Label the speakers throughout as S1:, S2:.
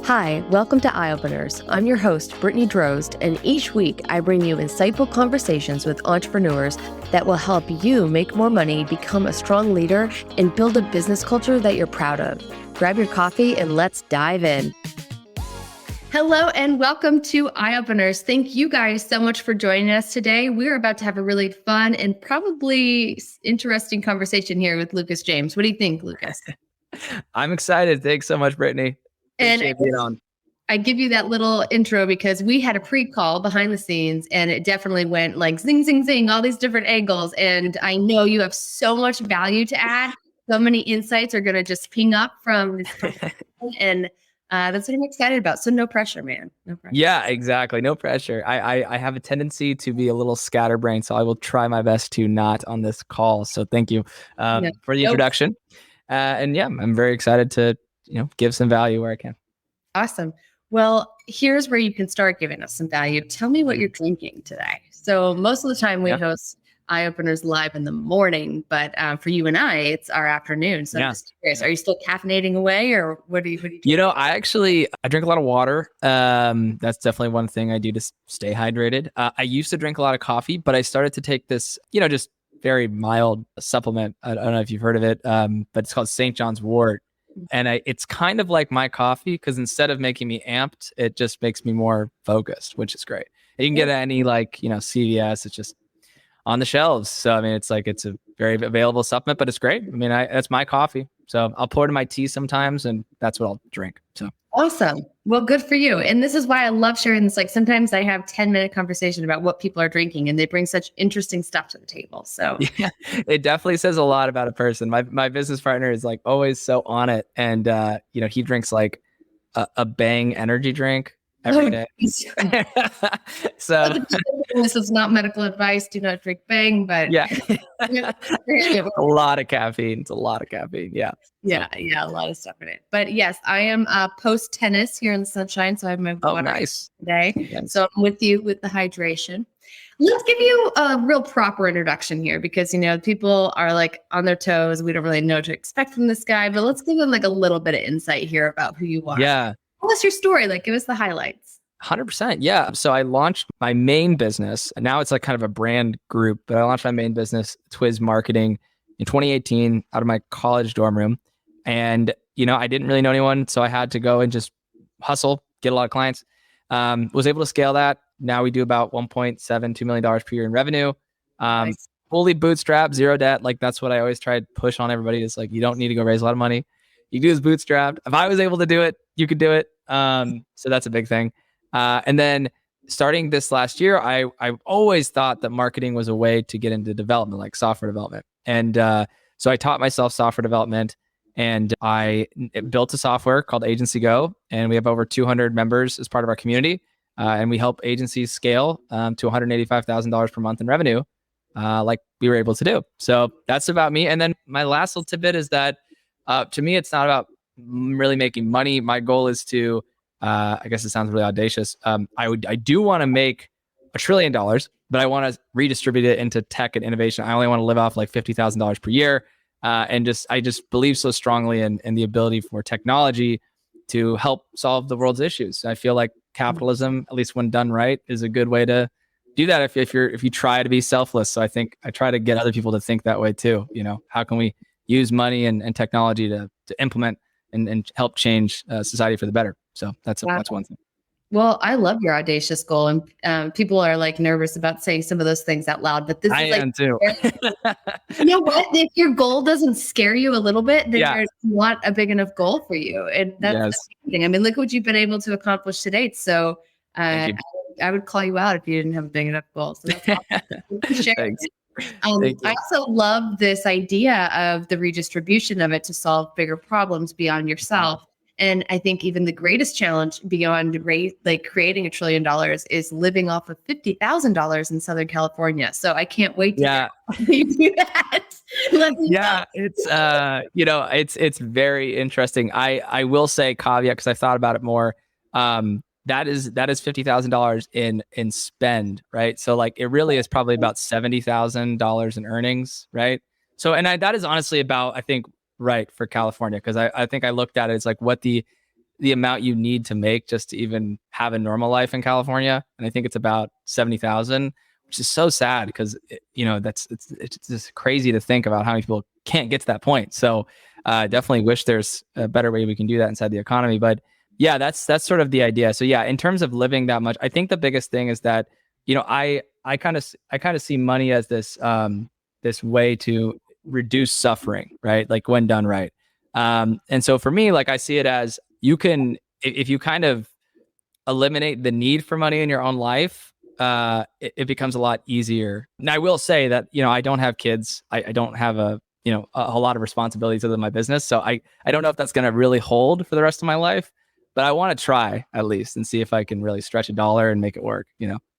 S1: Hi, welcome to Eye Openers. I'm your host, Brittany Drozd, and each week I bring you insightful conversations with entrepreneurs that will help you make more money, become a strong leader, and build a business culture that you're proud of. Grab your coffee and let's dive in. Hello and welcome to Eye Openers. Thank you guys so much for joining us today. We're about to have a really fun and probably interesting conversation here with Lucas James. What do you think, Lucas?
S2: I'm excited. Thanks so much, Brittany. Appreciate being on.
S1: I give you that little intro because we had a pre-call behind the scenes and it definitely went like zing, zing, zing, all these different angles. And I know you have so much value to add. So many insights are going to just ping up from this and that's what I'm excited about. So no pressure, man. No pressure.
S2: Yeah, exactly. No pressure. I have a tendency to be a little scatterbrained, so I will try my best to not on this call. So thank you for the introduction. And yeah, I'm very excited to give some value where I can.
S1: Awesome. Well, here's where you can start giving us some value. Tell me what you're drinking today. So most of the time we host Eye Openers live in the morning, but for you and I, it's our afternoon. So I'm just curious, are you still caffeinating away or what do you do?
S2: I drink a lot of water. That's definitely one thing I do to stay hydrated. I used to drink a lot of coffee, but I started to take this, just very mild supplement. I don't know if you've heard of it, but it's called St. John's wort. And it's kind of like my coffee because instead of making me amped, it just makes me more focused, which is great. And you can get at any CVS. It's just on the shelves. So, I mean, it's a very available supplement, but it's great. I mean, that's my coffee. So I'll pour it in my tea sometimes and that's what I'll drink. So
S1: awesome. Well, good for you. And this is why I love sharing this. Like sometimes I have 10-minute conversation about what people are drinking and they bring such interesting stuff to the table. So
S2: yeah, it definitely says a lot about a person. My business partner is like always so on it. And, he drinks like a Bang energy drink every day. So
S1: this is not medical advice. Do not drink Bang, but
S2: yeah, a lot of caffeine. It's a lot of caffeine. Yeah.
S1: Yeah. A lot of stuff in it. But yes, I am post tennis here in the sunshine. So I have my water today. Yes. So I'm with you with the hydration. Let's give you a real proper introduction here because, people are like on their toes. We don't really know what to expect from this guy, but let's give them like a little bit of insight here about who you are.
S2: Yeah.
S1: Tell us your story. Like, give us the highlights.
S2: 100%. Yeah. So I launched my main business. And now it's like kind of a brand group, but I launched my main business, Twiz Marketing, in 2018 out of my college dorm room. And, I didn't really know anyone. So I had to go and just hustle, get a lot of clients. Was able to scale that. Now we do about $1.72 million per year in revenue. Nice. Fully bootstrapped, zero debt. Like that's what I always try to push on everybody is like, you don't need to go raise a lot of money. You do this bootstrapped. If I was able to do it, you could do it. So that's a big thing. And then starting this last year, I always thought that marketing was a way to get into development, like software development. And so I taught myself software development and I built a software called AgencyGo. And we have over 200 members as part of our community. And we help agencies scale to $185,000 per month in revenue, like we were able to do. So that's about me. And then my last little tidbit is that to me, it's not about really making money. My goal is to, I guess it sounds really audacious. I do want to make $1 trillion, but I want to redistribute it into tech and innovation. I only want to live off like $50,000 per year. And I just believe so strongly in the ability for technology to help solve the world's issues. I feel like capitalism, at least when done right, is a good way to do that if you try to be selfless. So I think I try to get other people to think that way too. How can we use money and technology to implement and help change society for the better? So that's one thing.
S1: Well, I love your audacious goal, and people are like nervous about saying some of those things out loud. But this is
S2: I am too.
S1: You know what? If your goal doesn't scare you a little bit, then there's not a big enough goal for you, and that's amazing. I mean, look what you've been able to accomplish to date. So I would call you out if you didn't have a big enough goal. So that's awesome.
S2: Thanks.
S1: I also love this idea of the redistribution of it to solve bigger problems beyond yourself. And I think even the greatest challenge beyond creating $1 trillion is living off of $50,000 in Southern California. So I can't wait to do that.
S2: It's very interesting. I will say caveat because I thought about it more. That is $50,000 in spend, right? So like it really is probably about $70,000 in earnings, right? So that is honestly about, I think, right for California, because I think I looked at it as like what the the amount you need to make just to even have a normal life in California. And I think it's about 70,000, which is so sad because, it's just crazy to think about how many people can't get to that point. So definitely wish there's a better way we can do that inside the economy. But yeah, that's sort of the idea. So yeah, in terms of living that much, I think the biggest thing is that, I kind of see money as this way to reduce suffering, right? Like when done right. And so for me, like I see it as you can, if you kind of eliminate the need for money in your own life, it becomes a lot easier. Now I will say that, I don't have kids. I don't have a whole lot of responsibilities other than my business. So I don't know if that's going to really hold for the rest of my life, but I want to try at least and see if I can really stretch a dollar and make it work,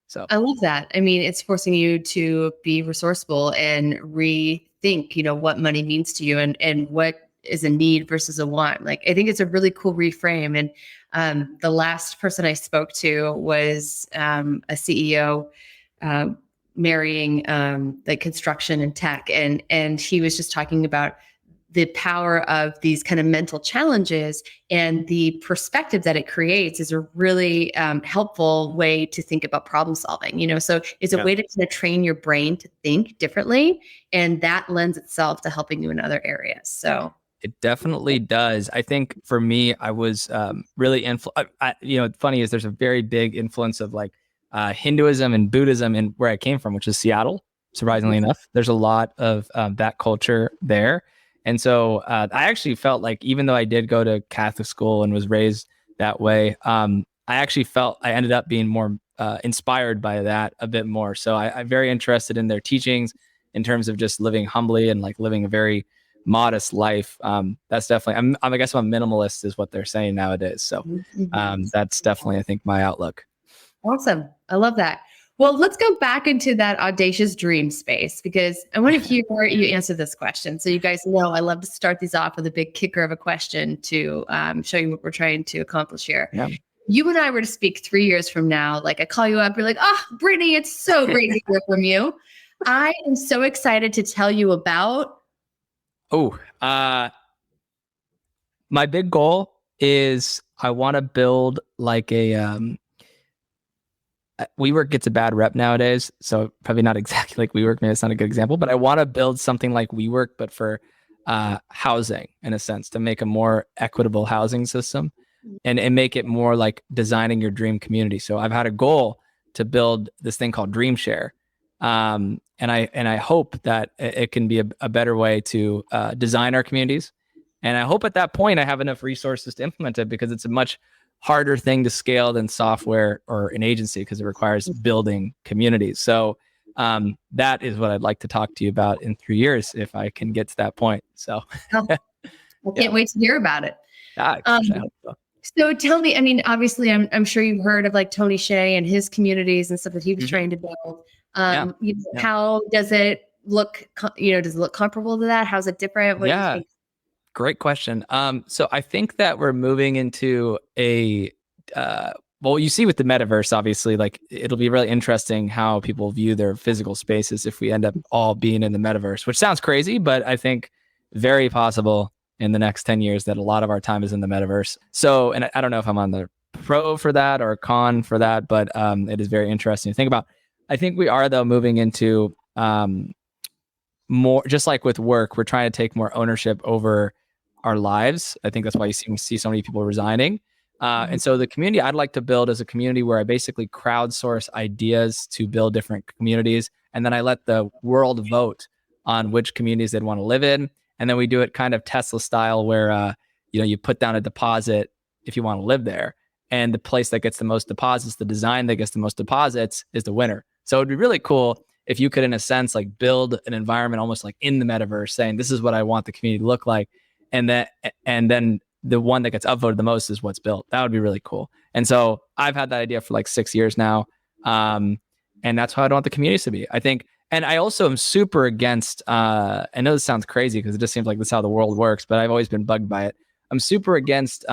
S2: So
S1: I love that. I mean, it's forcing you to be resourceful and rethink, what money means to you and what is a need versus a want. Like, I think it's a really cool reframe. And the last person I spoke to was a CEO marrying like construction and tech. And he was just talking about the power of these kind of mental challenges and the perspective that it creates is a really helpful way to think about problem solving, so it's a way to kind of train your brain to think differently. And that lends itself to helping you in other areas. So
S2: it definitely does. I think for me, I was really funny is there's a very big influence of like Hinduism and Buddhism in where I came from, which is Seattle. Surprisingly enough, there's a lot of that culture there. And so I actually felt like, even though I did go to Catholic school and was raised that way, I actually felt I ended up being more inspired by that a bit more. So I'm very interested in their teachings in terms of just living humbly and like living a very modest life. That's definitely, I guess I'm a minimalist is what they're saying nowadays. So that's definitely, I think, my outlook.
S1: Awesome. I love that. Well, let's go back into that audacious dream space because I want to hear you answer this question. So you guys know I love to start these off with a big kicker of a question to show you what we're trying to accomplish here.
S2: Yeah.
S1: You and I were to speak 3 years from now, like I call you up, you're like, Brittany, it's so great to hear from you. I am so excited to tell you about.
S2: My big goal is I want to build like a, WeWork gets a bad rep nowadays, so probably not exactly like WeWork. Maybe it's not a good example, but I want to build something like WeWork, but for housing in a sense, to make a more equitable housing system and make it more like designing your dream community. So I've had a goal to build this thing called Dreamshare. And I hope that it can be a better way to design our communities. And I hope at that point I have enough resources to implement it because it's a much harder thing to scale than software or an agency because it requires building communities. So that is what I'd like to talk to you about in 3 years if I can get to that point. So
S1: I can't wait to hear about it.
S2: I hope so.
S1: So tell me, I mean, obviously I'm sure you've heard of like Tony Shay and his communities and stuff that he was trying to build. How does it look, does it look comparable to that? How's it different? What do you think?
S2: Great question. So I think that we're moving into well, you see with the metaverse, obviously, like it'll be really interesting how people view their physical spaces if we end up all being in the metaverse, which sounds crazy, but I think very possible in the next 10 years that a lot of our time is in the metaverse. So, and I don't know if I'm on the pro for that or con for that, but it is very interesting to think about. I think we are, though, moving into more, just like with work, we're trying to take more ownership over our lives. I think that's why you see so many people resigning. And so the community I'd like to build is a community where I basically crowdsource ideas to build different communities. And then I let the world vote on which communities they'd want to live in. And then we do it kind of Tesla style where, you put down a deposit if you want to live there. And the place that gets the most deposits, the design that gets the most deposits is the winner. So it'd be really cool if you could, in a sense, like build an environment almost like in the metaverse saying, this is what I want the community to look like. And then the one that gets upvoted the most is what's built. That would be really cool. And so I've had that idea for like 6 years now. And that's how I want the communities to be, I think. And I also am super against, I know this sounds crazy because it just seems like this is how the world works, but I've always been bugged by it. I'm super against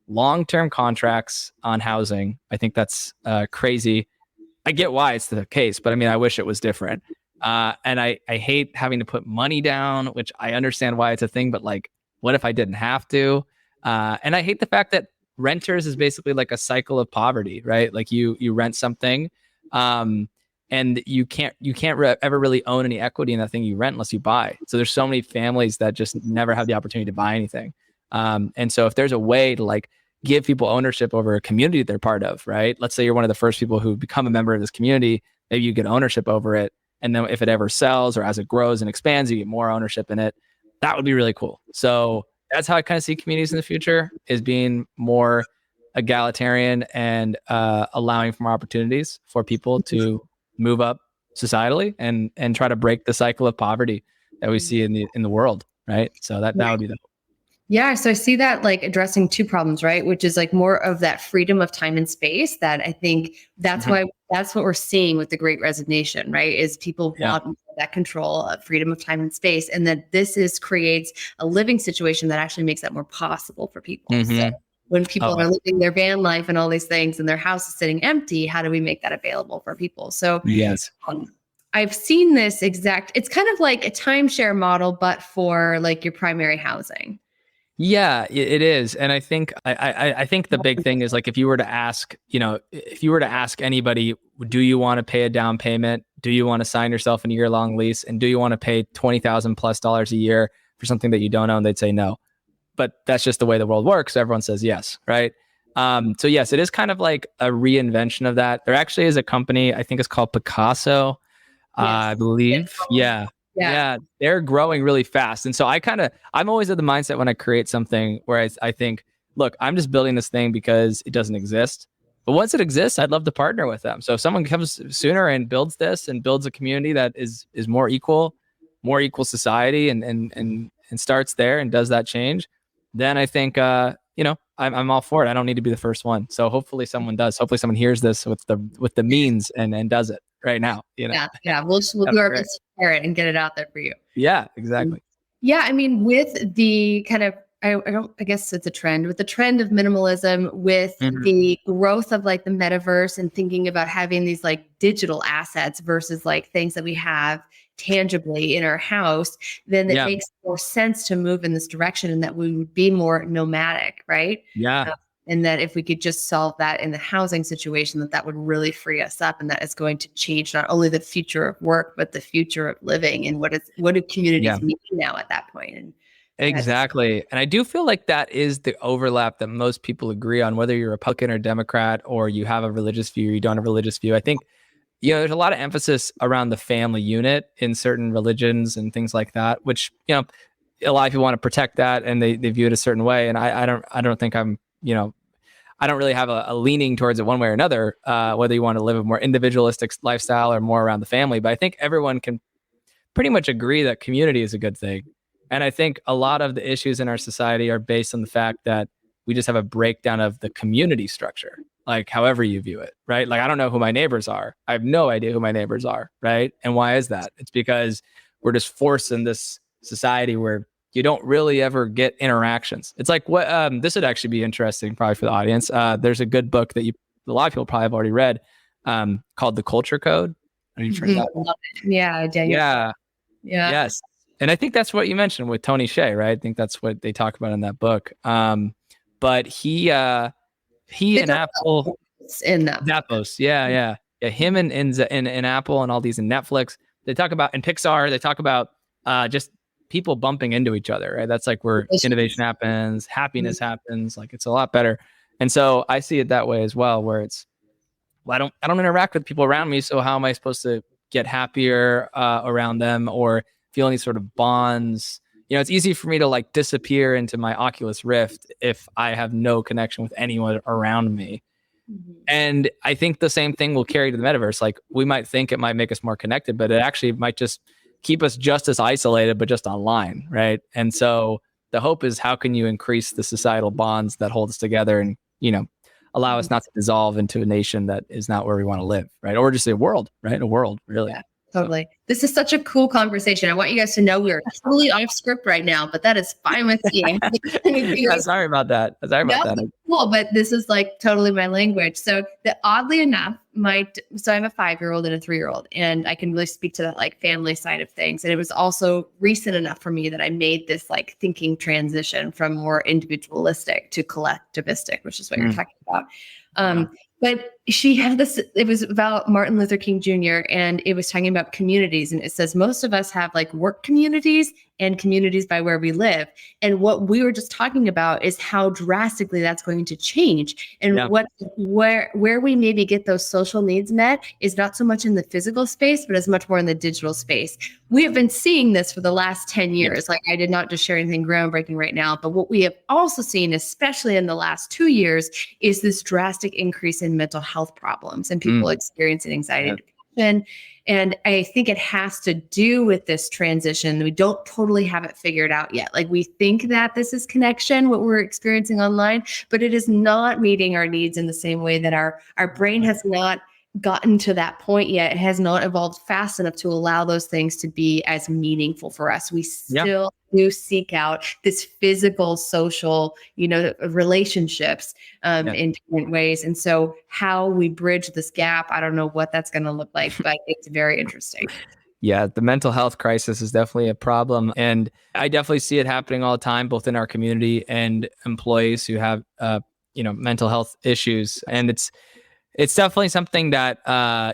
S2: long-term contracts on housing. I think that's crazy. I get why it's the case, but I mean, I wish it was different. And I hate having to put money down, which I understand why it's a thing, but like, what if I didn't have to? And I hate the fact that renters is basically like a cycle of poverty, right? Like you rent something, and you can't ever really own any equity in that thing you rent unless you buy. So there's so many families that just never have the opportunity to buy anything. And so if there's a way to like give people ownership over a community they're part of, right? Let's say you're one of the first people who become a member of this community, maybe you get ownership over it. And then if it ever sells or as it grows and expands, you get more ownership in it. That would be really cool. So that's how I kind of see communities in the future, is being more egalitarian and allowing for more opportunities for people to move up societally and try to break the cycle of poverty that we see in the world, right? So that would be the
S1: Yeah. So I see that like addressing two problems, right? Which is like more of that freedom of time and space, that I think that's why that's what we're seeing with the Great Resignation, right? Is people want that control of freedom of time and space. And that this creates a living situation that actually makes that more possible for people. So when people are living their van life and all these things and their house is sitting empty, how do we make that available for people? So
S2: yes.
S1: I've seen this exact, it's kind of like a timeshare model, but for like your primary housing.
S2: Yeah, it is. And I think I think the big thing is like, if you were to ask anybody, do you want to pay a down payment? Do you want to sign yourself in a year-long lease? And do you want to pay $20,000+ a year for something that you don't own? They'd say no. But that's just the way the world works. Everyone says yes, right? So yes, it is kind of like a reinvention of that. There actually is a company, I think it's called Picasso, I believe. Yeah. They're growing really fast. And so I'm always of the mindset when I create something where I think, look, I'm just building this thing because it doesn't exist. But once it exists, I'd love to partner with them. So if someone comes sooner and builds this and builds a community that is more equal society and starts there and does that change, then I think, I'm all for it. I don't need to be the first one. So hopefully someone does. Hopefully someone hears this with the means and does it right now.
S1: Yeah. We'll do our best to share it and get it out there for you.
S2: Yeah, exactly.
S1: Yeah. I mean, with the kind of, I guess it's a trend, with the trend of minimalism, with the growth of like the metaverse and thinking about having these like digital assets versus like things that we have tangibly in our house, then it makes more sense to move in this direction, and that we would be more nomadic, right?
S2: Yeah.
S1: And that if we could just solve that in the housing situation, that would really free us up, and that is going to change not only the future of work, but the future of living, and what do communities need now at that point. And
S2: exactly. And I do feel like that is the overlap that most people agree on, whether you're Republican or Democrat, or you have a religious view, you don't have a religious view. I think, there's a lot of emphasis around the family unit in certain religions and things like that, which, a lot of people want to protect that and they view it a certain way. And I don't think I'm, I don't really have a leaning towards it one way or another, whether you want to live a more individualistic lifestyle or more around the family. But I think everyone can pretty much agree that community is a good thing. And I think a lot of the issues in our society are based on the fact that we just have a breakdown of the community structure, like however you view it, right? Like, I don't know who my neighbors are. I have no idea who my neighbors are, right? And why is that? It's because we're just forced in this society where you don't really ever get interactions. It's like what this would actually be interesting probably for the audience. There's a good book that a lot of people probably have already read called The Culture Code. Have you tried that?
S1: Yeah.
S2: Yes. And I think that's what you mentioned with Tony Hsieh, right? I think that's what they talk about in that book. But he and Apple
S1: in that
S2: Zappos, yeah. Him and Apple and all these and Netflix, they talk about, and Pixar, they talk about just people bumping into each other, right? That's like where innovation happens, happiness happens. Like, it's a lot better. And so I see it that way as well, where it's, well, I don't interact with people around me, so how am I supposed to get happier around them or feel any sort of bonds? It's easy for me to like disappear into my Oculus Rift if I have no connection with anyone around me. And I think the same thing will carry to the metaverse. Like, we might think it might make us more connected, but it actually might just keep us just as isolated, but just online, right? And so the hope is, how can you increase the societal bonds that hold us together and, allow us not to dissolve into a nation that is not where we want to live, right? Or just a world, right? A world, really.
S1: Yeah, totally. This is such a cool conversation. I want you guys to know we are totally off script right now, but that is fine with me.
S2: Yeah, sorry about that.
S1: Cool, but this is like totally my language. So oddly enough, so I have a 5-year-old and a 3-year-old, and I can really speak to that like family side of things. And it was also recent enough for me that I made this like thinking transition from more individualistic to collectivistic, which is what you're talking about. But she had this, it was about Martin Luther King Jr. and it was talking about communities. And it says most of us have like work communities and communities by where we live. And what we were just talking about is how drastically that's going to change. And where we maybe get those social needs met is not so much in the physical space, but as much more in the digital space. We have been seeing this for the last 10 years. Like I did not just share anything groundbreaking right now, but what we have also seen, especially in the last 2 years, is this drastic increase in mental health problems and people experiencing anxiety and depression. And I think it has to do with this transition. We don't totally have it figured out yet. Like we think that this is connection, what we're experiencing online, but it is not meeting our needs in the same way that our brain has not gotten to that point yet. It has not evolved fast enough to allow those things to be as meaningful for us. We still do seek out this physical, social, relationships in different ways. And so how we bridge this gap, I don't know what that's going to look like, but it's very interesting.
S2: Yeah, the mental health crisis is definitely a problem. And I definitely see it happening all the time, both in our community and employees who have, mental health issues. And it's definitely something that,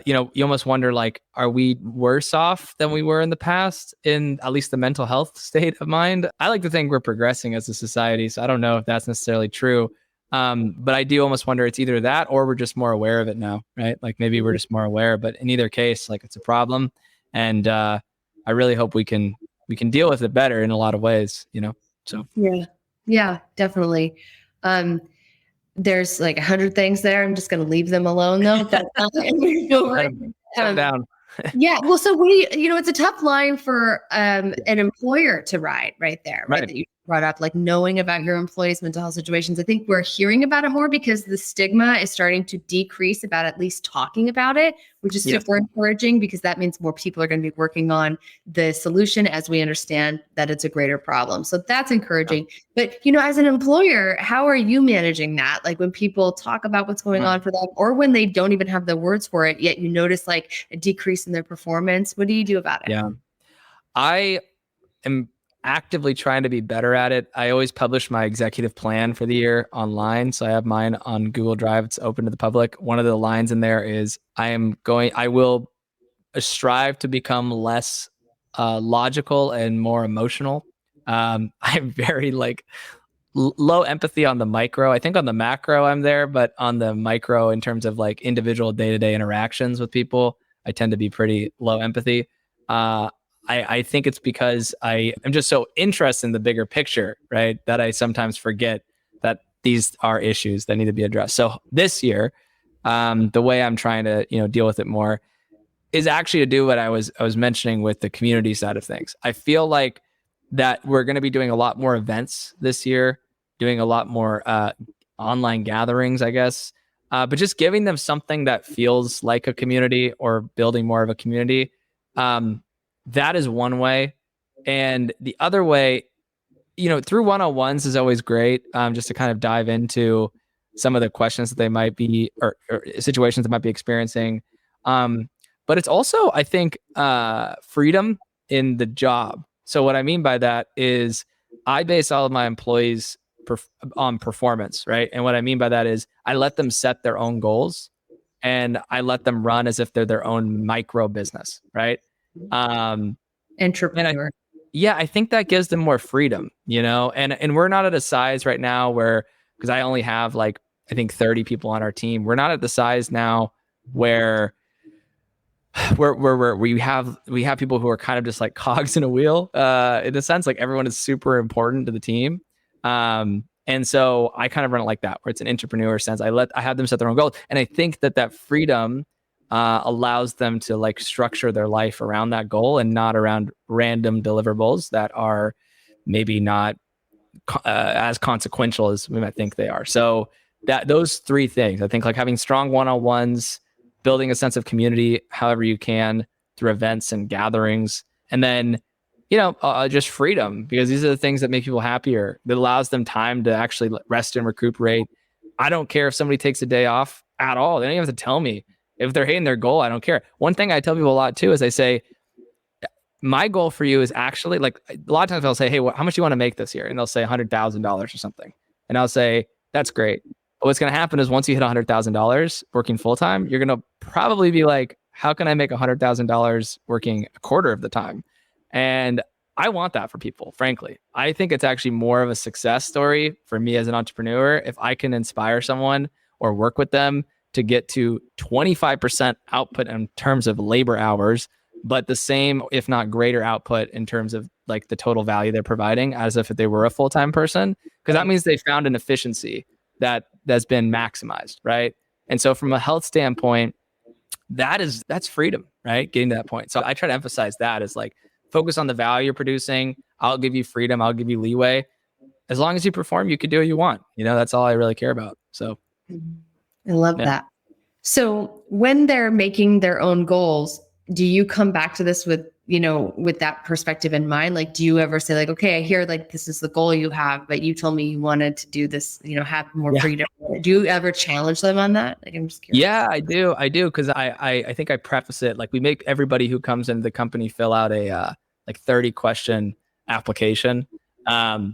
S2: you almost wonder, like, are we worse off than we were in the past in at least the mental health state of mind? I like to think we're progressing as a society. So I don't know if that's necessarily true. But I do almost wonder it's either that or we're just more aware of it now, right? Like maybe we're just more aware, but in either case, like it's a problem. And I really hope we can deal with it better in a lot of ways, so.
S1: Yeah, definitely. There's like 100 things there. I'm just going to leave them alone though. But,
S2: down.
S1: Yeah. Well, so it's a tough line for an employer to ride right there, right? That you brought up, like knowing about your employees' mental health situations. I think we're hearing about it more because the stigma is starting to decrease about at least talking about it, which is super encouraging because that means more people are going to be working on the solution as we understand that it's a greater problem. So that's encouraging. But, as an employer, how are you managing that? Like when people talk about what's going on for them or when they don't even have the words for it, yet you notice like a decrease in their performance. What do you do about it?
S2: Yeah, I am actively trying to be better at it. I always publish my executive plan for the year online. So I have mine on Google Drive. It's open to the public. One of the lines in there is I will strive to become less logical and more emotional. I'm very low empathy on the micro. I think on the macro I'm there, but on the micro in terms of like individual day-to-day interactions with people, I tend to be pretty low empathy. I think it's because I am just so interested in the bigger picture, right? That I sometimes forget that these are issues that need to be addressed. So this year, the way I'm trying to, deal with it more is actually to do what I was mentioning with the community side of things. I feel like that we're going to be doing a lot more events this year, doing a lot more online gatherings, I guess, but just giving them something that feels like a community or building more of a community. That is one way. And the other way, through one-on-ones is always great, just to kind of dive into some of the questions that they might be, or situations they might be experiencing. But it's also, I think, freedom in the job. So what I mean by that is I base all of my employees on performance, right? And what I mean by that is I let them set their own goals and I let them run as if they're their own micro business, right?
S1: Entrepreneur.
S2: I think that gives them more freedom, and we're not at a size right now where, because I only have I think 30 people on our team. We're not at the size now where we have people who are kind of just like cogs in a wheel, in a sense, like everyone is super important to the team. And so I kind of run it like that, where it's an entrepreneur sense. I have them set their own goals. And I think that freedom allows them to structure their life around that goal and not around random deliverables that are maybe not as consequential as we might think they are. So those three things, I think, having strong one-on-ones, building a sense of community however you can, through events and gatherings. And then, just freedom, because these are the things that make people happier, that allows them time to actually rest and recuperate. I don't care if somebody takes a day off at all. They don't even have to tell me. If they're hitting their goal, I don't care. One thing I tell people a lot too is I say, my goal for you is actually, like, a lot of times I'll say, hey, how much do you want to make this year? And they'll say $100,000 or something. And I'll say, that's great. But what's going to happen is once you hit $100,000 working full time, you're going to probably be like, how can I make $100,000 working a quarter of the time? And I want that for people, frankly. I think it's actually more of a success story for me as an entrepreneur if I can inspire someone or work with them to get to 25% output in terms of labor hours, but the same, if not greater output in terms of like the total value they're providing as if they were a full-time person. Because that means they found an efficiency that's been maximized, right? And so from a health standpoint, that's freedom, right? Getting to that point. So I try to emphasize that as like, focus on the value you're producing. I'll give you freedom. I'll give you leeway. As long as you perform, you can do what you want. That's all I really care about. So
S1: I love that. So when they're making their own goals, do you come back to this with that perspective in mind? Like, do you ever say like, okay, I hear like this is the goal you have, but you told me you wanted to do this, have more freedom. Do you ever challenge them on that? Like, I'm just curious.
S2: Yeah, I do. Cause I think I preface it, like we make everybody who comes into the company fill out a, like 30 question application,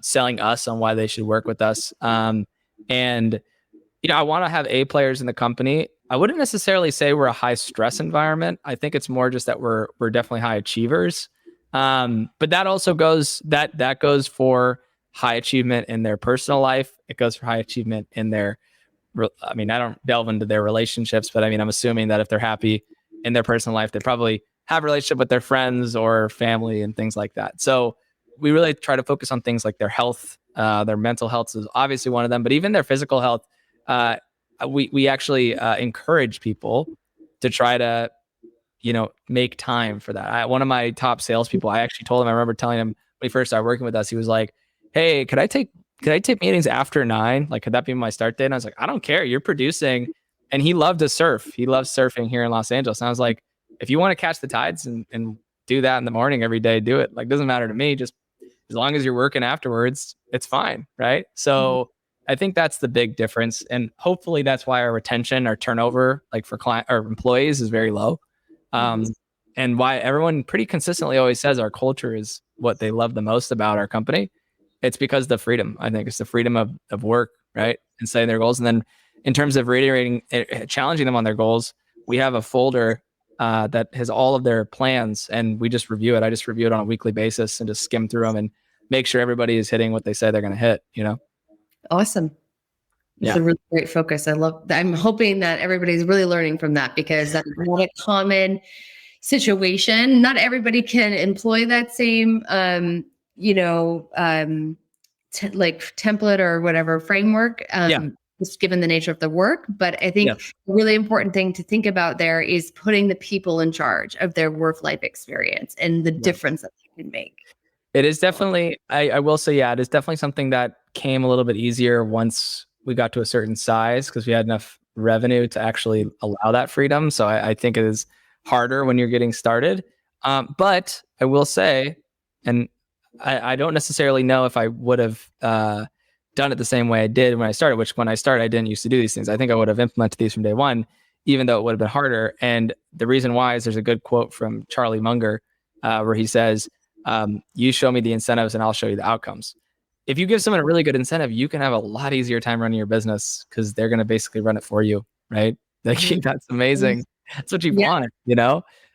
S2: selling us on why they should work with us. And I want to have A players in the company. I wouldn't necessarily say we're a high stress environment. I think it's more just that we're definitely high achievers. But that also goes, that goes for high achievement in their personal life. It goes for high achievement in their, I don't delve into their relationships, but I'm assuming that if they're happy in their personal life, they probably have a relationship with their friends or family and things like that. So we really try to focus on things like their health. Their mental health is obviously one of them, but even their physical health. We actually encourage people to try to, make time for that. One of my top salespeople, I actually told him, I remember telling him when he first started working with us, he was like, hey, could I take meetings after 9? Like, could that be my start date? And I was like, I don't care. You're producing. And he loved to surf. He loves surfing here in Los Angeles. And I was like, if you want to catch the tides and do that in the morning every day, do it. Like, doesn't matter to me. Just as long as you're working afterwards, it's fine. Right. So I think that's the big difference. And hopefully that's why our retention, our turnover, like for client or employees, is very low. And why everyone pretty consistently always says our culture is what they love the most about our company. It's because the freedom. I think it's the freedom of work, right? And setting their goals. And then in terms of reiterating, challenging them on their goals, we have a folder that has all of their plans, and we just review it. I just review it on a weekly basis and just skim through them and make sure everybody is hitting what they say they're going to hit,
S1: Awesome. It's a really great focus. I love that. I'm hoping that everybody's really learning from that, because that's not a common situation. Not everybody can employ that same, like template or whatever framework, just given the nature of the work. But I think a really important thing to think about there is putting the people in charge of their work-life experience and the difference that they can make.
S2: It is definitely, I will say, it is definitely something that came a little bit easier once we got to a certain size, because we had enough revenue to actually allow that freedom. So I think it is harder when you're getting started. But I will say, and I don't necessarily know if I would have done it the same way I did when I started, which when I started, I didn't used to do these things. I think I would have implemented these from day one, even though it would have been harder. And the reason why is there's a good quote from Charlie Munger where he says, you show me the incentives and I'll show you the outcomes. If you give someone a really good incentive, you can have a lot easier time running your business because they're going to basically run it for you, right? Like, that's amazing. That's what you want,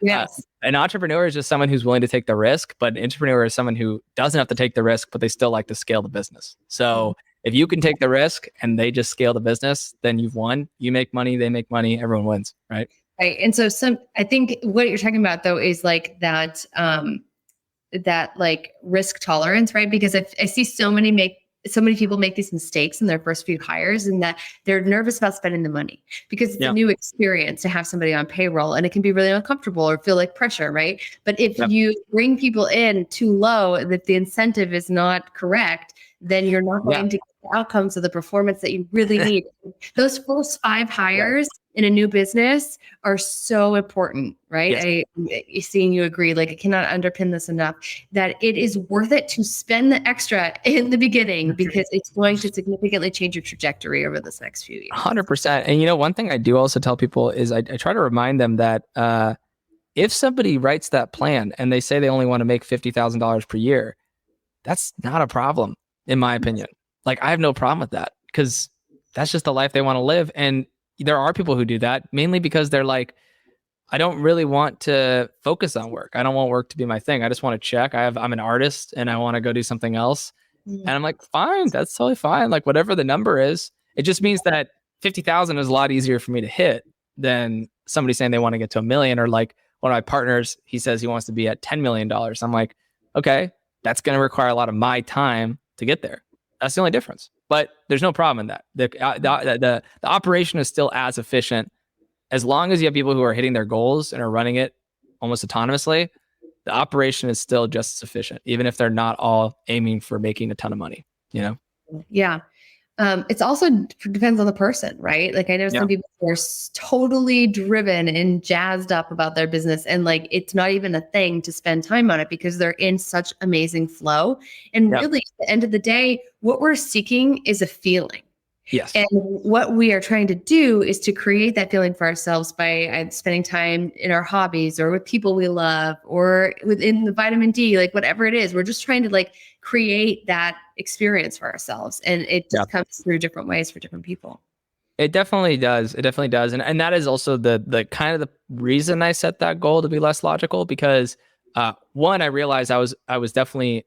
S1: Yes.
S2: An entrepreneur is just someone who's willing to take the risk, but an intrapreneur is someone who doesn't have to take the risk, but they still like to scale the business. So if you can take the risk and they just scale the business, then you've won. You make money, they make money, everyone wins, right?
S1: Right. And so I think what you're talking about though is like that, that like risk tolerance, right? Because I see so many people make these mistakes in their first few hires, and that they're nervous about spending the money because it's a new experience to have somebody on payroll, and it can be really uncomfortable or feel like pressure, right? But if you bring people in too low, that the incentive is not correct, then you're not going to get the outcomes of the performance that you really need to Those first 5 hires in a new business are so important, right?
S2: Yes.
S1: Seeing you agree, like I cannot underpin this enough, that it is worth it to spend the extra in the beginning because it's going to significantly change your trajectory over this next few years.
S2: 100%. And one thing I do also tell people is I try to remind them that if somebody writes that plan and they say they only want to make $50,000 per year, that's not a problem, in my opinion. Like, I have no problem with that because that's just the life they want to live. And there are people who do that mainly because they're like, I don't really want to focus on work. I don't want work to be my thing. I just want to check. I'm an artist and I want to go do something else. And I'm like, fine, that's totally fine. Like, whatever the number is, it just means that 50,000 is a lot easier for me to hit than somebody saying they want to get to $1 million, or like one of my partners, he says he wants to be at $10 million. I'm like, okay, that's going to require a lot of my time to get there. That's the only difference. But there's no problem in that. The operation is still as efficient as long as you have people who are hitting their goals and are running it almost autonomously. The operation is still just as efficient, even if they're not all aiming for making a ton of money.
S1: Yeah. It's also depends on the person, right? Like I know some people who are totally driven and jazzed up about their business, and like it's not even a thing to spend time on it because they're in such amazing flow. And really, at the end of the day, what we're seeking is a feeling.
S2: Yes.
S1: And what we are trying to do is to create that feeling for ourselves by spending time in our hobbies or with people we love or within the vitamin D, like whatever it is. We're just trying to like create that experience for ourselves. And it just comes through different ways for different people.
S2: It definitely does. It definitely does. And that is also the kind of the reason I set that goal to be less logical, because one, I realized I was definitely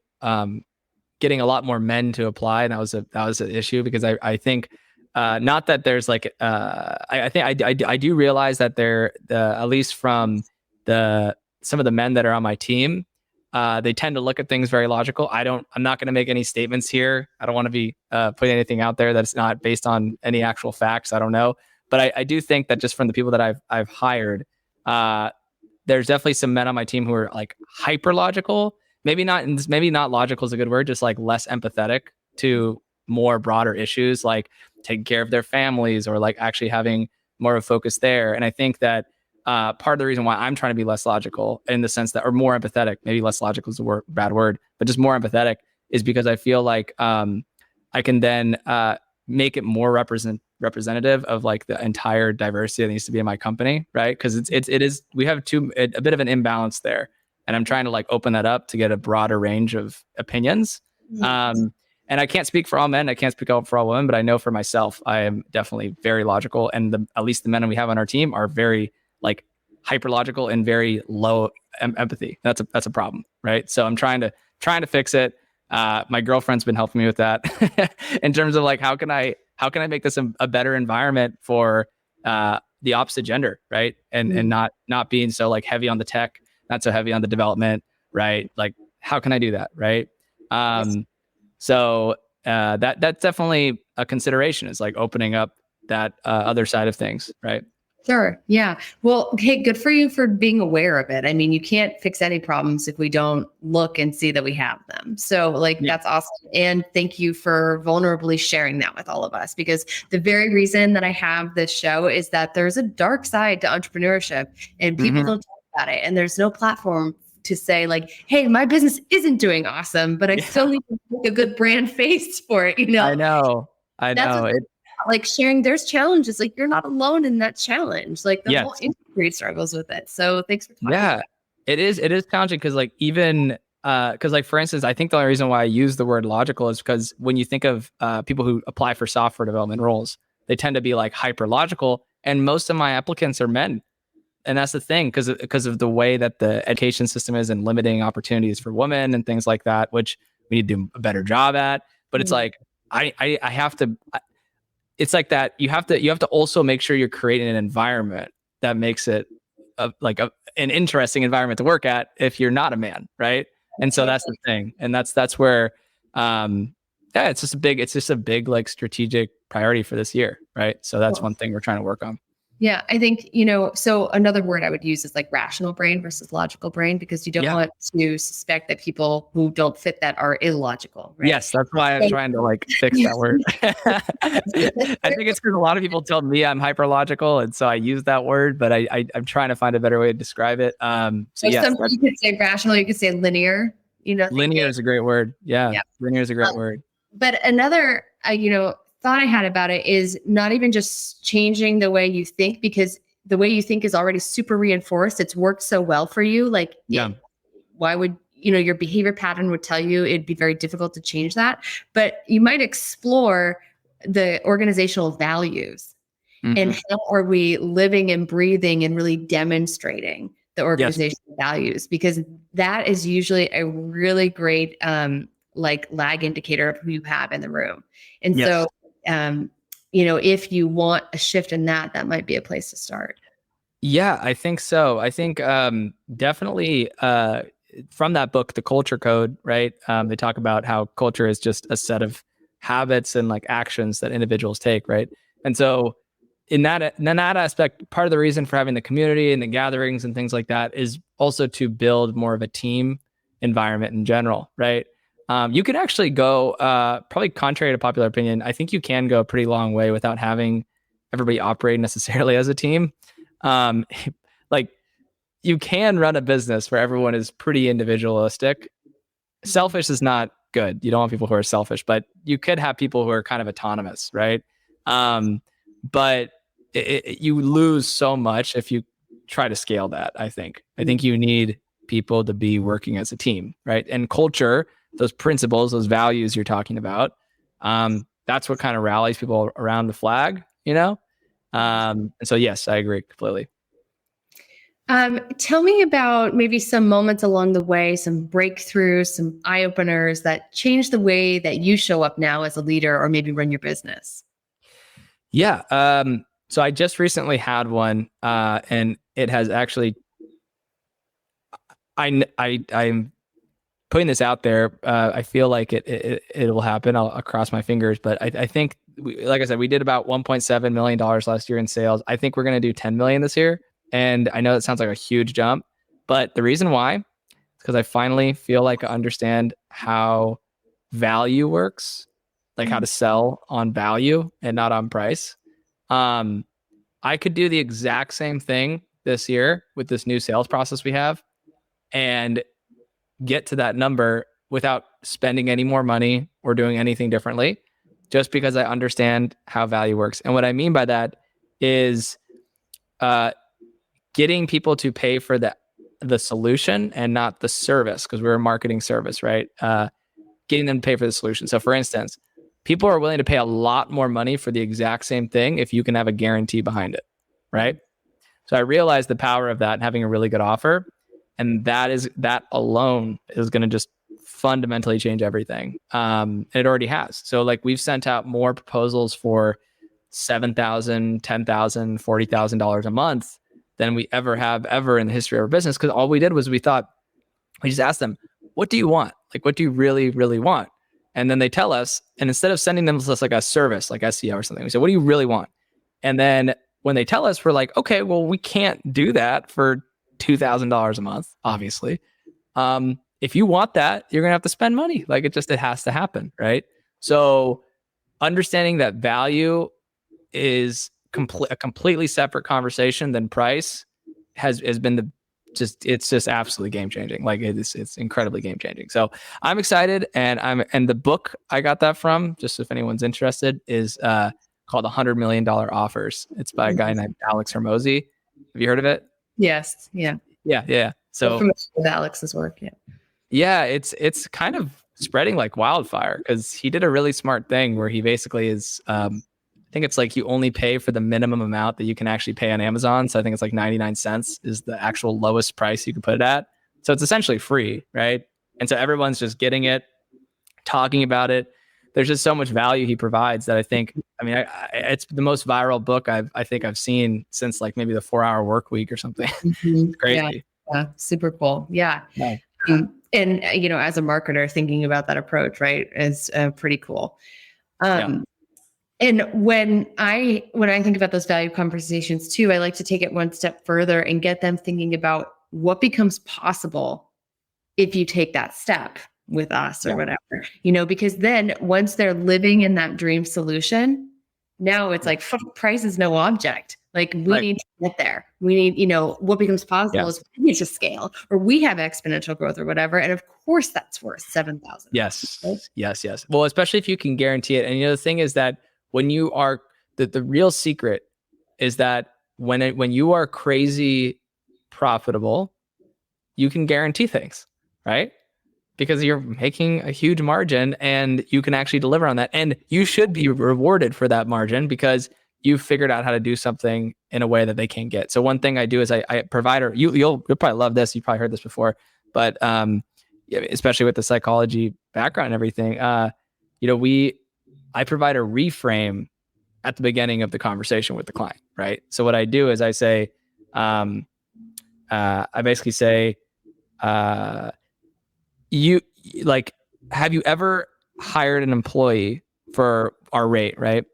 S2: getting a lot more men to apply, and that was an issue because I think not that there's like I think I do realize that there at least from some of the men that are on my team, they tend to look at things very logical. I'm not going to make any statements here. I don't want to be putting anything out there that's not based on any actual facts. I don't know, but I do think that just from the people that I've hired, there's definitely some men on my team who are like hyper logical. Maybe not logical is a good word, just like less empathetic to more broader issues, like taking care of their families or like actually having more of a focus there. And I think that part of the reason why I'm trying to be less logical in the sense that, or more empathetic, maybe less logical is a bad word, but just more empathetic, is because I feel like I can then make it more representative of like the entire diversity that needs to be in my company, right? Because it is we have a bit of an imbalance there. And I'm trying to like open that up to get a broader range of opinions. And I can't speak for all men. I can't speak for all women, but I know for myself, I am definitely very logical. And at least the men we have on our team are very like hyper logical and very low empathy. That's a problem, right? So I'm trying to fix it. My girlfriend's been helping me with that in terms of like, how can I make this a better environment for the opposite gender, right? And not being so like heavy on the tech, not so heavy on the development, right? Like, how can I do that, right? So that's definitely a consideration, is like opening up that other side of things, right?
S1: Sure. Yeah. Well, okay, good for you for being aware of it. I mean, you can't fix any problems if we don't look and see that we have them. So like, that's awesome. And thank you for vulnerably sharing that with all of us, because the very reason that I have this show is that there's a dark side to entrepreneurship and people don't talk about it. And there's no platform to say like, hey, my business isn't doing awesome, but I still need to make a good brand face for it.
S2: I know.
S1: Like sharing there's challenges, like you're not alone in that challenge. Like the whole industry struggles with it. So thanks for talking about it.
S2: It is challenging because like even because like for instance, I think the only reason why I use the word logical is because when you think of people who apply for software development roles, they tend to be like hyper logical, and most of my applicants are men. And that's the thing, because of the way that the education system is and limiting opportunities for women and things like that, which we need to do a better job at. But it's like I have to. It's like that. You have to also make sure you're creating an environment that makes it an interesting environment to work at if you're not a man, right? And so that's the thing, and that's where, it's just a big like strategic priority for this year, right? So that's one thing we're trying to work on.
S1: Yeah, I think, so another word I would use is like rational brain versus logical brain, because you don't
S2: Yeah.
S1: want to suspect that people who don't fit that are illogical, right?
S2: Yes, that's why I'm
S1: So-
S2: trying to like fix that word. I think it's because a lot of people tell me I'm hyper logical, and so I use that word, but I'm trying to find a better way to describe it. So
S1: Or
S2: yes,
S1: some you could say rational, you could say linear,
S2: linear
S1: thinking.
S2: is a great word. Yeah,
S1: Yeah.
S2: linear is a great
S1: Um,
S2: word.
S1: But another, thought I had about it is not even just changing the way you think, because the way you think is already super reinforced. It's worked so well for you. Like,
S2: Yeah,
S1: why would, your behavior pattern would tell you it'd be very difficult to change that. But you might explore the organizational values and how are we living and breathing and really demonstrating the
S2: yes,
S1: organizational values, because that is usually a really great like lag indicator of who you have in the room. And
S2: yes.
S1: so if you want a shift in that, that might be a place to start.
S2: Yeah, I think so. I think definitely from that book, The Culture Code, right? They talk about how culture is just a set of habits and like actions that individuals take, right? And so in that aspect, part of the reason for having the community and the gatherings and things like that is also to build more of a team environment in general, right? You could actually go, probably contrary to popular opinion, I think you can go a pretty long way without having everybody operate necessarily as a team. Um, like you can run a business where everyone is pretty individualistic. Selfish is not good. You don't want people who are selfish, but you could have people who are kind of autonomous, right? But you lose so much if you try to scale that. I think you need people to be working as a team, right? And culture, those principles, those values you're talking about, that's what kind of rallies people around the flag, and so yes, I agree completely.
S1: Tell me about maybe some moments along the way, some breakthroughs, some eye openers that changed the way that you show up now as a leader or maybe run your business.
S2: Yeah. So I just recently had one, and it has actually, I'm putting this out there. I feel like it will happen. I'll cross my fingers, but I think, like I said, we did about $1.7 million last year in sales. I think we're going to do 10 million this year. And I know that sounds like a huge jump, but the reason why is because I finally feel like I understand how value works, like how to sell on value and not on price. Um, I could do the exact same thing this year with this new sales process we have and get to that number without spending any more money or doing anything differently, just because I understand how value works. And what I mean by that is getting people to pay for the solution and not the service, because we're a marketing service, right? Getting them to pay for the solution. So for instance, people are willing to pay a lot more money for the exact same thing if you can have a guarantee behind it, right? So I realized the power of that and having a really good offer. And that alone is going to just fundamentally change everything. And it already has. So like we've sent out more proposals for $7,000, $10,000, $40,000 a month than we ever in the history of our business. Because all we did was we just asked them, what do you want? Like, what do you really, really want? And then they tell us, and instead of sending them just like a service, like SEO or something, we say, what do you really want? And then when they tell us, we're like, okay, well, we can't do that for $2,000 a month, obviously. If you want that, you're gonna have to spend money. Like it has to happen, right? So understanding that value is a completely separate conversation than price has been it's just absolutely game changing. Like it's incredibly game changing. So I'm excited, and the book I got that from, just if anyone's interested, is called $100 million Offers. It's by a guy named Alex Hermosi. Have you heard of it?
S1: Yes. Yeah.
S2: Yeah.
S1: We're
S2: So
S1: familiar with Alex's work. Yeah.
S2: yeah, it's kind of spreading like wildfire because he did a really smart thing where he basically is I think it's like you only pay for the minimum amount that you can actually pay on Amazon. So I think it's like 99 cents is the actual lowest price you can put it at. So it's essentially free, right? And so everyone's just getting it, talking about it. There's just so much value he provides that it's the most viral book I think I've seen since like maybe the 4-Hour Work Week or something. It's crazy.
S1: Yeah. Super cool. Yeah.
S2: Yeah.
S1: And as a marketer, thinking about that approach, right, is pretty cool.
S2: Yeah.
S1: And when I think about those value conversations too, I like to take it one step further and get them thinking about what becomes possible if you take that step with us or whatever, because then once they're living in that dream solution, now it's like price is no object. Like we need to get there. We need, what becomes possible is we need to scale, or we have exponential growth or whatever. And of course that's worth 7,000.
S2: Yes. Right? Yes. Well, especially if you can guarantee it. And the thing is that when you are, the real secret is that when you are crazy profitable, you can guarantee things, right? Because you're making a huge margin and you can actually deliver on that. And you should be rewarded for that margin because you've figured out how to do something in a way that they can't get. So one thing I do is I provide, you'll probably love this. You probably heard this before, but especially with the psychology background and everything, I provide a reframe at the beginning of the conversation with the client, right? So what I do is I say, I basically say, have you ever hired an employee for our rate, right?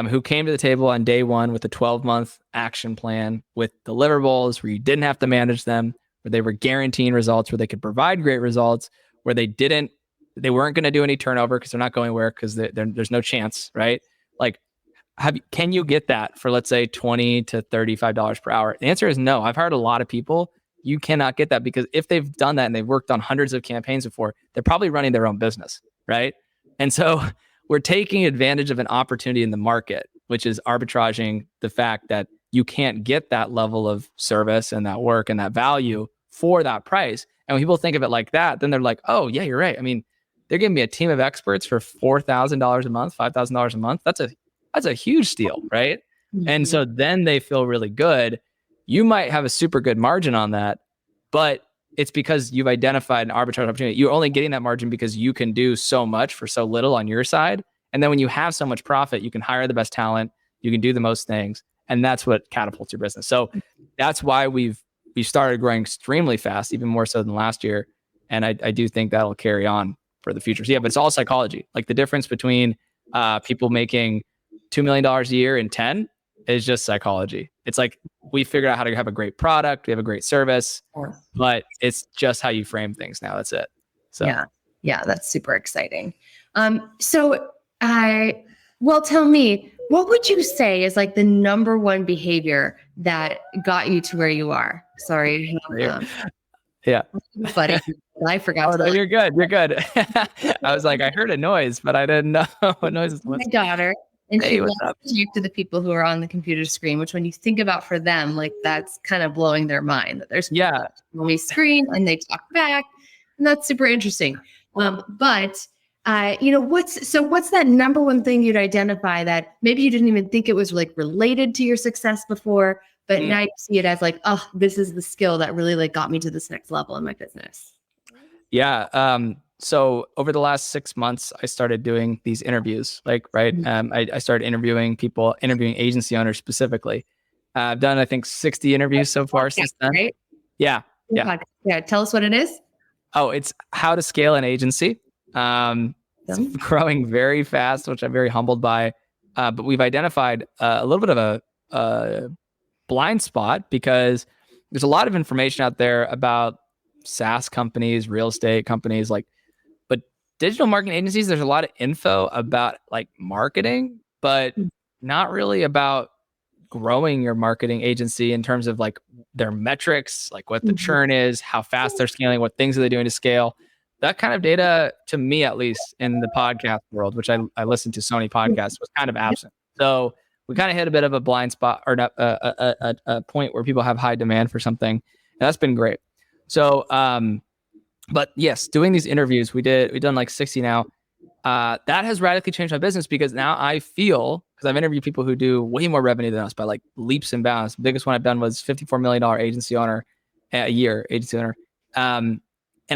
S2: Who came to the table on day one with a 12-month action plan with deliverables where you didn't have to manage them, where they were guaranteeing results, where they could provide great results, where they weren't going to do any turnover because they're not going anywhere because there's no chance, right? Like, can you get that for, let's say, $20 to $35 per hour? The answer is no. I've hired a lot of people. You cannot get that because if they've done that and they've worked on hundreds of campaigns before, they're probably running their own business, right? And so we're taking advantage of an opportunity in the market, which is arbitraging the fact that you can't get that level of service and that work and that value for that price. And when people think of it like that, then they're like, oh yeah, you're right. I mean, they're giving me a team of experts for $4,000 a month, $5,000 a month. That's a huge steal, right? Mm-hmm. And so then they feel really good. You might have a super good margin on that, but it's because you've identified an arbitrage opportunity. You're only getting that margin because you can do so much for so little on your side. And then when you have so much profit, you can hire the best talent, you can do the most things. And that's what catapults your business. So that's why we started growing extremely fast, even more so than last year. And I do think that'll carry on for the future. So yeah, but it's all psychology. Like the difference between people making $2 million a year and 10 is just psychology. It's like we figured out how to have a great product, we have a great service, but it's just how you frame things now. That's it. So
S1: yeah, that's super exciting. Tell me, what would you say is like the number one behavior that got you to where you are? Sorry.
S2: Yeah.
S1: Buddy, I forgot.
S2: No, you're good. You're good. I was like, I heard a noise, but I didn't know what noise it was.
S1: My daughter. And she loves to talk to the people who are on the computer screen, which when you think about for them, like that's kind of blowing their mind that there's on the screen and they talk back. And that's super interesting. What's that number one thing you'd identify that maybe you didn't even think it was like related to your success before, but now you see it as like, oh, this is the skill that really like got me to this next level in my business?
S2: Yeah. So over the last 6 months, I started doing these interviews, I started interviewing people, interviewing agency owners specifically. I've done, I think, 60 interviews so far since then. Right? Yeah.
S1: Tell us what it is.
S2: Oh, it's how to scale an agency. It's growing very fast, which I'm very humbled by. But we've identified a little bit of a blind spot because there's a lot of information out there about SaaS companies, real estate companies, but digital marketing agencies, there's a lot of info about like marketing, but not really about growing your marketing agency in terms of like their metrics, like what the churn is, how fast they're scaling, what things are they doing to scale. That kind of data, to me at least, in the podcast world, which I listen to so many podcasts, was kind of absent. So we kind of hit a bit of a blind spot or a point where people have high demand for something. And that's been great. So, but yes, doing these interviews, we've done like 60 now. That has radically changed my business because now I feel, because I've interviewed people who do way more revenue than us by like leaps and bounds. The biggest one I've done was $54 million agency owner. And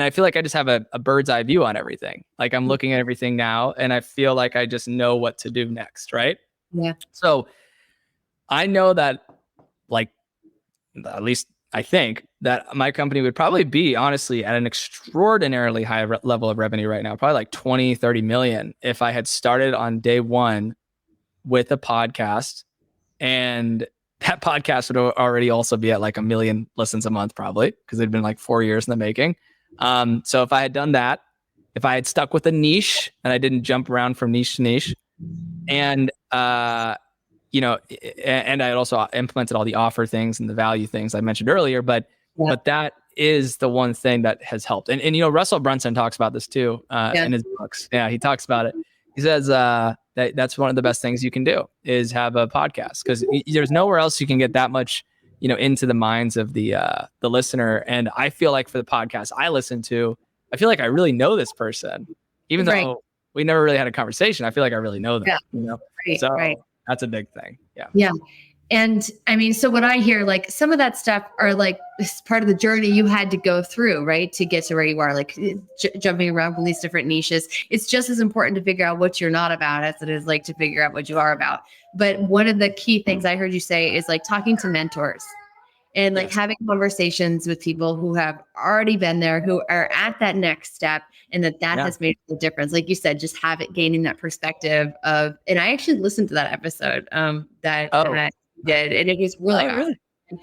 S2: I feel like I just have a bird's eye view on everything. Like I'm looking at everything now and I feel like I just know what to do next. Right.
S1: Yeah.
S2: So I know that, like, at least I think that my company would probably be honestly at an extraordinarily high level of revenue right now, probably like 20, 30 million if I had started on day one with a podcast, and that podcast would already also be at like 1 million listens a month, probably, because it'd been like 4 years in the making. So if I had done that, if I had stuck with a niche and I didn't jump around from niche to niche, and you know, and I had also implemented all the offer things and the value things I mentioned earlier, but that is the one thing that has helped. And you know, Russell Brunson talks about this too in his books. Yeah, he talks about it. He says that's one of the best things you can do is have a podcast, because there's nowhere else you can get that much, you know, into the minds of the listener. And I feel like for the podcast I listen to, I feel like I really know this person, even though we never really had a conversation. I feel like I really know them.
S1: Yeah.
S2: You know, that's a big thing. Yeah.
S1: Yeah. And I mean, so when I hear like some of that stuff are like this part of the journey you had to go through, right, to get to where you are, like jumping around from these different niches. It's just as important to figure out what you're not about as it is like to figure out what you are about. But one of the key things I heard you say is like talking to mentors and like having conversations with people who have already been there, who are at that next step, and that has made the difference. Like you said, just gaining that perspective of, and I actually listened to that episode that I did, and it was really awesome.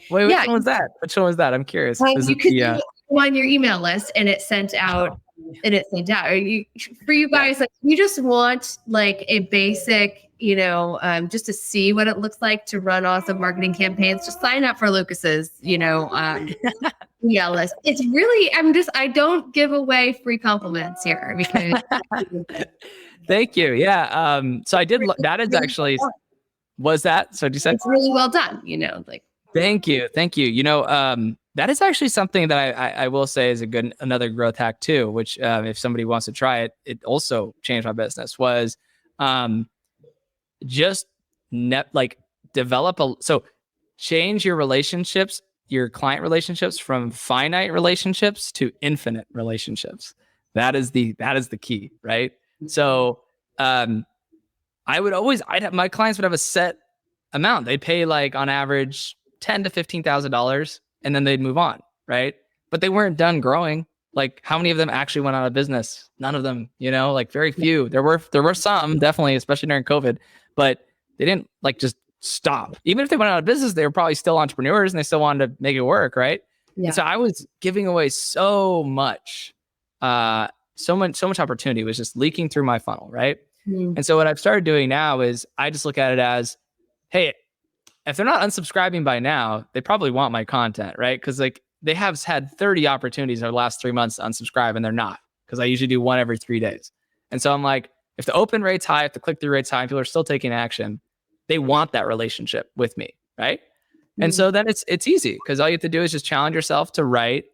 S2: Wait, which one was that? Which one was that? I'm curious.
S1: You could do on your email list, and it sent out. For you guys, like you just want like a basic, you know, just to see what it looks like to run awesome marketing campaigns, just sign up for Lucas's, you know, email list. It's really, I don't give away free compliments here because.
S2: Thank you. Yeah. So I did. That is actually. Was that? So you said
S1: it's really well done, you know, like.
S2: Thank you. You know, that is actually something that I will say is another growth hack too, which if somebody wants to try it, it also changed my business, was just change your relationships, your client relationships, from finite relationships to infinite relationships. That is the key, right? So my clients would have a set amount. They'd pay like on average $10,000 to $15,000, and then they'd move on, right? But they weren't done growing. Like, how many of them actually went out of business? None of them, you know, like very few. There were some, definitely, especially during COVID, but they didn't like just stop. Even if they went out of business, they were probably still entrepreneurs and they still wanted to make it work, right? Yeah. And so I was giving away so much opportunity was just leaking through my funnel, right? And so what I've started doing now is I just look at it as, hey, if they're not unsubscribing by now, they probably want my content, right? Because like they have had 30 opportunities in the last 3 months to unsubscribe, and they're not, because I usually do one every 3 days. And so I'm like, if the open rate's high, if the click-through rate's high, and people are still taking action, they want that relationship with me, right? And so then it's easy, because all you have to do is just challenge yourself to write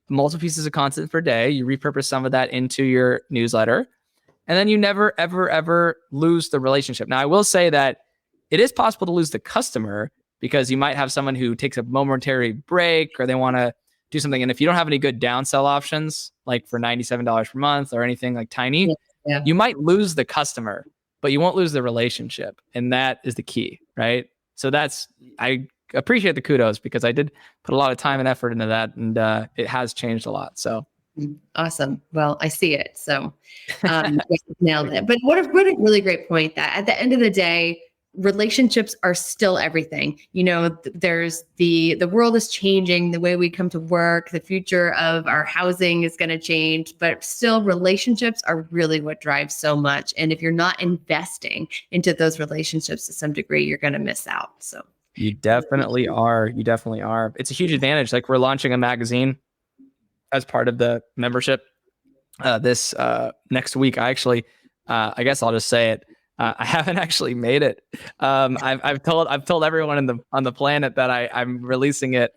S2: multiple pieces of content per day. You repurpose some of that into your newsletter, and then you never, ever, ever lose the relationship. Now, I will say that it is possible to lose the customer, because you might have someone who takes a momentary break, or they want to do something. And if you don't have any good downsell options, like for $97 per month or anything like tiny, you might lose the customer, but you won't lose the relationship. And that is the key, right? So I appreciate the kudos, because I did put a lot of time and effort into that, and it has changed a lot. So
S1: awesome. Well, I see it. So nailed it. But what a really great point, that at the end of the day, relationships are still everything. You know, there's the world is changing, the way we come to work, the future of our housing is going to change, but still relationships are really what drives so much. And if you're not investing into those relationships to some degree, you're going to miss out. So
S2: you definitely are. It's a huge advantage. Like, we're launching a magazine as part of the membership this next week. I guess I'll just say it. I haven't actually made it. I've told everyone on the planet that I'm releasing it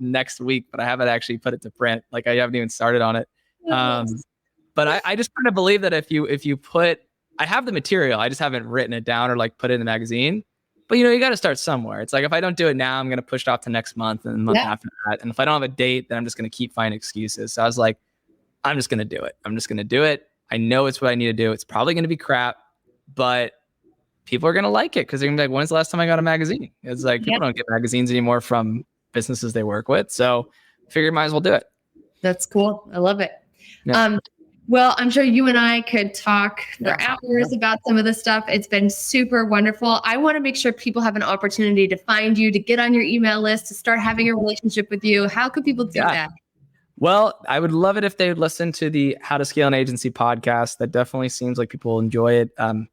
S2: next week, but I haven't actually put it to print. Like, I haven't even started on it. But I just kind of believe that if you put, I have the material, I just haven't written it down or like put it in the magazine. But you know, you got to start somewhere. It's like, if I don't do it now, I'm going to push it off to next month and the month after that. And if I don't have a date, then I'm just going to keep finding excuses. So I was like, I'm just going to do it. I know it's what I need to do. It's probably going to be crap, but people are going to like it, because they're going to be like, when's the last time I got a magazine? It's like, people don't get magazines anymore from businesses they work with. So I figured might as well do it.
S1: That's cool. I love it. Well, I'm sure you and I could talk for
S2: Yeah.
S1: hours about some of this stuff. It's been super wonderful. I want to make sure people have an opportunity to find you, to get on your email list, to start having a relationship with you. How could people do that?
S2: Well, I would love it if they would listen to the How to Scale an Agency podcast. That definitely seems like people enjoy it. All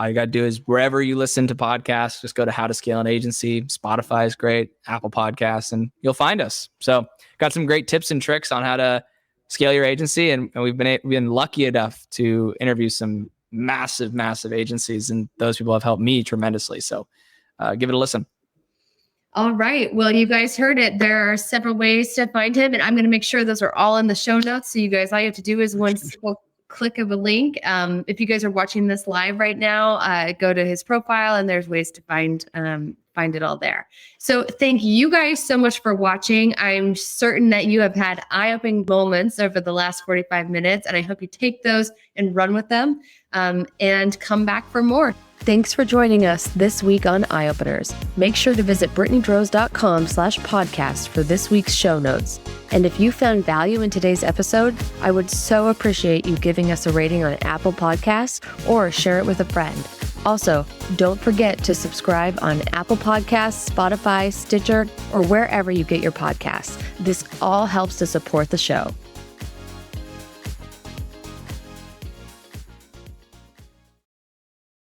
S2: you got to do is wherever you listen to podcasts, just go to How to Scale an Agency. Spotify is great, Apple Podcasts, and you'll find us. So got some great tips and tricks on how to scale your agency. And we've been lucky enough to interview some massive agencies, and those people have helped me tremendously. So give it a listen.
S1: All right. Well, you guys heard it. There are several ways to find him, and I'm going to make sure those are all in the show notes. So you guys, all you have to do is one simple click of a link. If you guys are watching this live right now, go to his profile, and there's ways to find it all there. So thank you guys so much for watching. I'm certain that you have had eye-opening moments over the last 45 minutes, and I hope you take those and run with them and come back for more. Thanks for joining us this week on Eye Openers. Make sure to visit BrittanyDroz.com/podcast for this week's show notes. And if you found value in today's episode, I would so appreciate you giving us a rating on Apple Podcasts or share it with a friend. Also, don't forget to subscribe on Apple Podcasts, Spotify, Stitcher, or wherever you get your podcasts. This all helps to support the show.